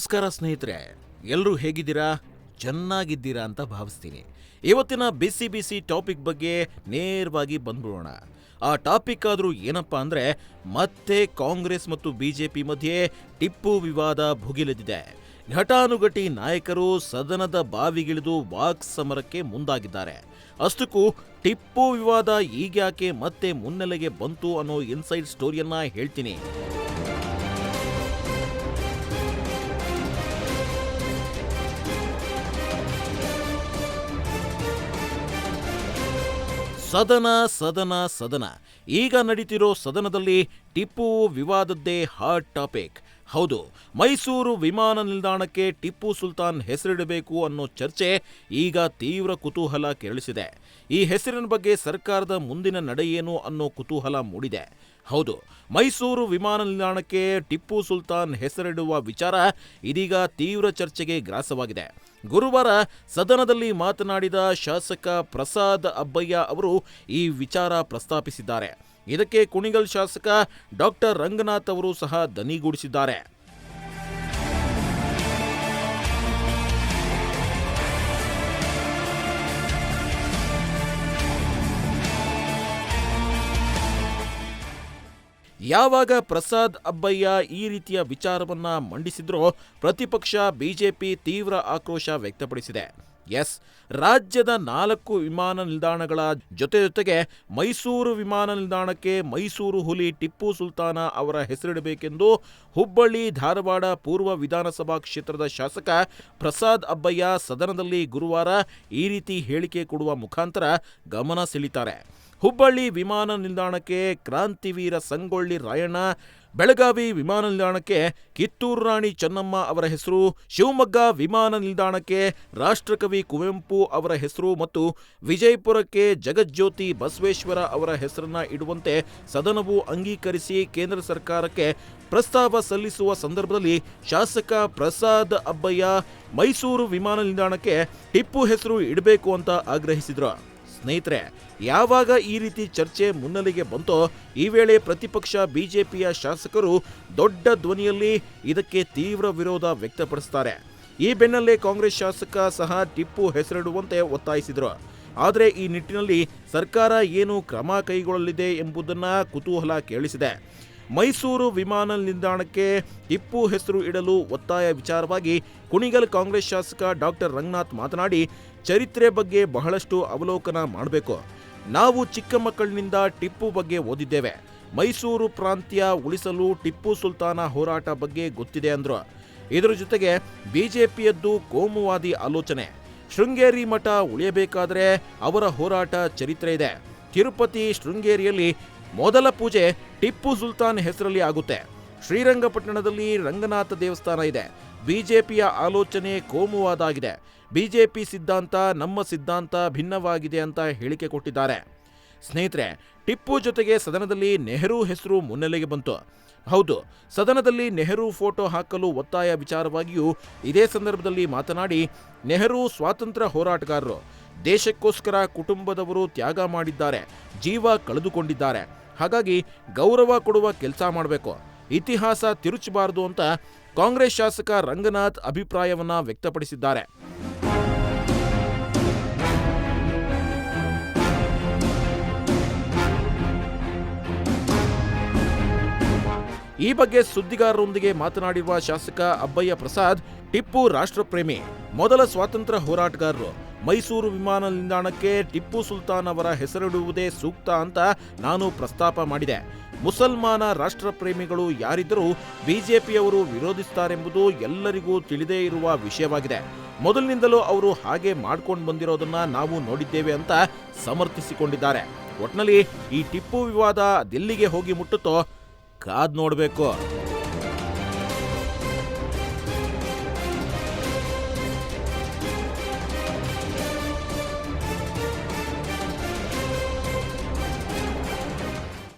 ನಮಸ್ಕಾರ ಸ್ನೇಹಿತರೆ, ಎಲ್ಲರೂ ಹೇಗಿದ್ದೀರಾ? ಚೆನ್ನಾಗಿದ್ದೀರಾ ಅಂತ ಭಾವಿಸ್ತೀನಿ. ಇವತ್ತಿನ ಬಿಸಿ ಬಿಸಿ ಟಾಪಿಕ್ ಬಗ್ಗೆ ನೇರವಾಗಿ ಬಂದ್ಬಿಡೋಣ. ಆ ಟಾಪಿಕ್ ಆದರೂ ಏನಪ್ಪ ಅಂದರೆ, ಮತ್ತೆ ಕಾಂಗ್ರೆಸ್ ಮತ್ತು ಬಿಜೆಪಿ ಮಧ್ಯೆ ಟಿಪ್ಪು ವಿವಾದ ಭುಗಿಲೆದಿದೆ. ಘಟಾನುಘಟಿ ನಾಯಕರು ಸದನದ ಬಾವಿಗಿಳಿದು ವಾಕ್ ಸಮರಕ್ಕೆ ಮುಂದಾಗಿದ್ದಾರೆ. ಅಷ್ಟಕ್ಕೂ ಟಿಪ್ಪು ವಿವಾದ ಈಗ್ಯಾಕೆ ಮತ್ತೆ ಮುನ್ನೆಲೆಗೆ ಬಂತು ಅನ್ನೋ ಇನ್ಸೈಡ್ ಸ್ಟೋರಿಯನ್ನ ಹೇಳ್ತೀನಿ. ಸದನ ಈಗ ನಡೀತಿರೋ ಸದನದಲ್ಲಿ ಟಿಪ್ಪು ವಿವಾದದ್ದೇ ಹಾಟ್ ಟಾಪಿಕ್. ಹೌದು, ಮೈಸೂರು ವಿಮಾನ ನಿಲ್ದಾಣಕ್ಕೆ ಟಿಪ್ಪು ಸುಲ್ತಾನ್ ಹೆಸರಿಡಬೇಕು ಅನ್ನೋ ಚರ್ಚೆ ಈಗ ತೀವ್ರ ಕುತೂಹಲ ಕೆರಳಿಸಿದೆ. ಈ ಹೆಸರಿನ ಬಗ್ಗೆ ಸರ್ಕಾರದ ಮುಂದಿನ ನಡೆ ಏನು ಅನ್ನೋ ಕುತೂಹಲ ಮೂಡಿದೆ. ಹೌದು, ಮೈಸೂರು ವಿಮಾನ ನಿಲ್ದಾಣಕ್ಕೆ ಟಿಪ್ಪು ಸುಲ್ತಾನ್ ಹೆಸರಿಡುವ ವಿಚಾರ ಇದೀಗ ತೀವ್ರ ಚರ್ಚೆಗೆ ಗ್ರಾಸವಾಗಿದೆ. ಗುರುವಾರ ಸದನದಲ್ಲಿ ಮಾತನಾಡಿದ ಶಾಸಕ ಪ್ರಸಾದ್ ಅಬ್ಬಯ್ಯ ಅವರು ಈ ವಿಚಾರ ಪ್ರಸ್ತಾಪಿಸಿದ್ದಾರೆ. ಇದಕ್ಕೆ ಕುಣಿಗಲ್ ಶಾಸಕ ಡಾಕ್ಟರ್ ರಂಗನಾಥ್ ಅವರು ಸಹ ದನಿಗೂಡಿಸಿದ್ದಾರೆ. ಯಾವಾಗ ಪ್ರಸಾದ್ ಅಬ್ಬಯ್ಯ ಈ ರೀತಿಯ ವಿಚಾರವನ್ನ ಮಂಡಿಸಿದ್ರೋ ಪ್ರತಿಪಕ್ಷ ಬಿಜೆಪಿ ತೀವ್ರ ಆಕ್ರೋಶ ವ್ಯಕ್ತಪಡಿಸಿದೆ. ರಾಜ್ಯದ 4 ವಿಮಾನ ನಿಲ್ದಾಣಗಳ ಜೊತೆಗೆ ಮೈಸೂರು ವಿಮಾನ ನಿಲ್ದಾಣಕ್ಕೆ ಮೈಸೂರು ಹುಲಿ ಟಿಪ್ಪು ಸುಲ್ತಾನ ಅವರ ಹೆಸರಿಡಬೇಕೆಂದು ಹುಬ್ಬಳ್ಳಿ ಧಾರವಾಡ ಪೂರ್ವ ವಿಧಾನಸಭಾ ಕ್ಷೇತ್ರದ ಶಾಸಕ ಪ್ರಸಾದ್ ಅಬ್ಬಯ್ಯ ಸದನದಲ್ಲಿ ಗುರುವಾರ ಈ ರೀತಿ ಹೇಳಿಕೆ ಕೊಡುವ ಮುಖಾಂತರ ಗಮನ ಸೆಳೀತಾರೆ. ಹುಬ್ಬಳ್ಳಿ ವಿಮಾನ ನಿಲ್ದಾಣಕ್ಕೆ ಕ್ರಾಂತಿವೀರ ಸಂಗೊಳ್ಳಿ ರಾಯಣ್ಣ, ಬೆಳಗಾವಿ ವಿಮಾನ ನಿಲ್ದಾಣಕ್ಕೆ ಕಿತ್ತೂರು ರಾಣಿ ಚೆನ್ನಮ್ಮ ಅವರ ಹೆಸರು, ಶಿವಮೊಗ್ಗ ವಿಮಾನ ನಿಲ್ದಾಣಕ್ಕೆ ರಾಷ್ಟ್ರಕವಿ ಕುವೆಂಪು ಅವರ ಹೆಸರು ಮತ್ತು ವಿಜಯಪುರಕ್ಕೆ ಜಗಜ್ಯೋತಿ ಬಸವೇಶ್ವರ ಅವರ ಹೆಸರನ್ನ ಇಡುವಂತೆ ಸದನವು ಅಂಗೀಕರಿಸಿ ಕೇಂದ್ರ ಸರ್ಕಾರಕ್ಕೆ ಪ್ರಸ್ತಾವ ಸಲ್ಲಿಸುವ ಸಂದರ್ಭದಲ್ಲಿ ಶಾಸಕ ಪ್ರಸಾದ್ ಅಬ್ಬಯ್ಯ ಮೈಸೂರು ವಿಮಾನ ನಿಲ್ದಾಣಕ್ಕೆ ಟಿಪ್ಪು ಹೆಸರು ಇಡಬೇಕು ಅಂತ ಆಗ್ರಹಿಸಿದ್ರು. ಸ್ನೇಹಿತರೆ, ಯಾವಾಗ ಈ ರೀತಿ ಚರ್ಚೆ ಮುನ್ನೆಲೆಗೆ ಬಂತೋ ಈ ವೇಳೆ ಪ್ರತಿಪಕ್ಷ ಬಿಜೆಪಿಯ ಶಾಸಕರು ದೊಡ್ಡ ಧ್ವನಿಯಲ್ಲಿ ಇದಕ್ಕೆ ತೀವ್ರ ವಿರೋಧ ವ್ಯಕ್ತಪಡಿಸುತ್ತಾರೆ. ಈ ಬೆನ್ನಲ್ಲೇ ಕಾಂಗ್ರೆಸ್ ಶಾಸಕ ಸಹ ಟಿಪ್ಪು ಹೆಸರಿಡುವಂತೆ ಒತ್ತಾಯಿಸಿದರು. ಆದರೆ ಈ ನಿಟ್ಟಿನಲ್ಲಿ ಸರ್ಕಾರ ಏನು ಕ್ರಮ ಕೈಗೊಳ್ಳಲಿದೆ ಎಂಬುದನ್ನ ಕುತೂಹಲ ಕೇಳಿಸಿದೆ. ಮೈಸೂರು ವಿಮಾನ ನಿಲ್ದಾಣಕ್ಕೆ ಟಿಪ್ಪು ಹೆಸರು ಇಡಲು ಒತ್ತಾಯ ವಿಚಾರವಾಗಿ ಕುಣಿಗಲ್ ಕಾಂಗ್ರೆಸ್ ಶಾಸಕ ಡಾಕ್ಟರ್ ರಂಗನಾಥ್ ಮಾತನಾಡಿ, ಚರಿತ್ರೆ ಬಗ್ಗೆ ಬಹಳಷ್ಟು ಅವಲೋಕನ ಮಾಡಬೇಕು. ನಾವು ಚಿಕ್ಕ ಮಕ್ಕಳಿನಿಂದ ಟಿಪ್ಪು ಬಗ್ಗೆ ಓದಿದ್ದೇವೆ. ಮೈಸೂರು ಪ್ರಾಂತ್ಯ ಉಳಿಸಲು ಟಿಪ್ಪು ಸುಲ್ತಾನ ಹೋರಾಟ ಬಗ್ಗೆ ಗೊತ್ತಿದೆ ಅಂದ್ರು. ಇದರ ಜೊತೆಗೆ ಬಿಜೆಪಿಯದ್ದು ಕೋಮುವಾದಿ ಆಲೋಚನೆ. ಶೃಂಗೇರಿ ಮಠ ಉಳಿಯಬೇಕಾದ್ರೆ ಅವರ ಹೋರಾಟ ಚರಿತ್ರೆ ಇದೆ. ತಿರುಪತಿ ಶೃಂಗೇರಿಯಲ್ಲಿ ಮೊದಲ ಪೂಜೆ ಟಿಪ್ಪು ಸುಲ್ತಾನ್ ಹೆಸರಲ್ಲಿ ಆಗುತ್ತೆ. ಶ್ರೀರಂಗಪಟ್ಟಣದಲ್ಲಿ ರಂಗನಾಥ ದೇವಸ್ಥಾನ ಇದೆ. ಬಿಜೆಪಿಯ ಆಲೋಚನೆ ಕೋಮುವಾದ ಆಗಿದೆ. ಬಿಜೆಪಿ ಸಿದ್ಧಾಂತ ನಮ್ಮ ಸಿದ್ಧಾಂತ ಭಿನ್ನವಾಗಿದೆ ಅಂತ ಹೇಳಿಕೆ ಕೊಟ್ಟಿದ್ದಾರೆ. ಸ್ನೇಹಿತರೆ, ಟಿಪ್ಪು ಜೊತೆಗೆ ಸದನದಲ್ಲಿ ನೆಹರು ಹೆಸರು ಮುನ್ನೆಲೆಗೆ ಬಂತು. ಹೌದು, ಸದನದಲ್ಲಿ ನೆಹರು ಫೋಟೋ ಹಾಕಲು ಒತ್ತಾಯ ವಿಚಾರವಾಗಿಯೂ ಇದೇ ಸಂದರ್ಭದಲ್ಲಿ ಮಾತನಾಡಿ, ನೆಹರು ಸ್ವಾತಂತ್ರ್ಯ ಹೋರಾಟಗಾರರು. ದೇಶಕ್ಕೋಸ್ಕರ ಕುಟುಂಬದವರು ತ್ಯಾಗ ಮಾಡಿದ್ದಾರೆ, ಜೀವ ಕಳೆದುಕೊಂಡಿದ್ದಾರೆ. ಹಾಗಾಗಿ ಗೌರವ ಕೊಡುವ ಕೆಲಸ ಮಾಡಬೇಕು, ಇತಿಹಾಸ ತಿರುಚಬಾರದು ಅಂತ ಕಾಂಗ್ರೆಸ್ ಶಾಸಕ ರಂಗನಾಥ್ ಅಭಿಪ್ರಾಯವನ್ನ ವ್ಯಕ್ತಪಡಿಸಿದ್ದಾರೆ. ಈ ಬಗ್ಗೆ ಸುದ್ದಿಗಾರರೊಂದಿಗೆ ಮಾತನಾಡಿರುವ ಶಾಸಕ ಅಬ್ಬಯ್ಯ ಪ್ರಸಾದ್, ಟಿಪ್ಪು ರಾಷ್ಟ್ರಪ್ರೇಮಿ, ಮೊದಲ ಸ್ವಾತಂತ್ರ್ಯ ಹೋರಾಟಗಾರರು. ಮೈಸೂರು ವಿಮಾನ ನಿಲ್ದಾಣಕ್ಕೆ ಟಿಪ್ಪು ಸುಲ್ತಾನ್ ಅವರ ಹೆಸರಿಡುವುದೇ ಸೂಕ್ತ ಅಂತ ನಾನು ಪ್ರಸ್ತಾಪ ಮಾಡಿದೆ. ಮುಸಲ್ಮಾನ ರಾಷ್ಟ್ರಪ್ರೇಮಿಗಳು ಯಾರಿದ್ದರೂ ಬಿಜೆಪಿಯವರು ವಿರೋಧಿಸುತ್ತಾರೆಂಬುದು ಎಲ್ಲರಿಗೂ ತಿಳಿದೇ ಇರುವ ವಿಷಯವಾಗಿದೆ. ಮೊದಲಿನಿಂದಲೂ ಅವರು ಹಾಗೆ ಮಾಡ್ಕೊಂಡು ಬಂದಿರೋದನ್ನ ನಾವು ನೋಡಿದ್ದೇವೆ ಅಂತ ಸಮರ್ಥಿಸಿಕೊಂಡಿದ್ದಾರೆ. ಒಟ್ನಲ್ಲಿ ಈ ಟಿಪ್ಪು ವಿವಾದ ದೆಲ್ಲಿಗೆ ಹೋಗಿ ಮುಟ್ಟುತ್ತೋ ಕಾದ್ ನೋಡಬೇಕು.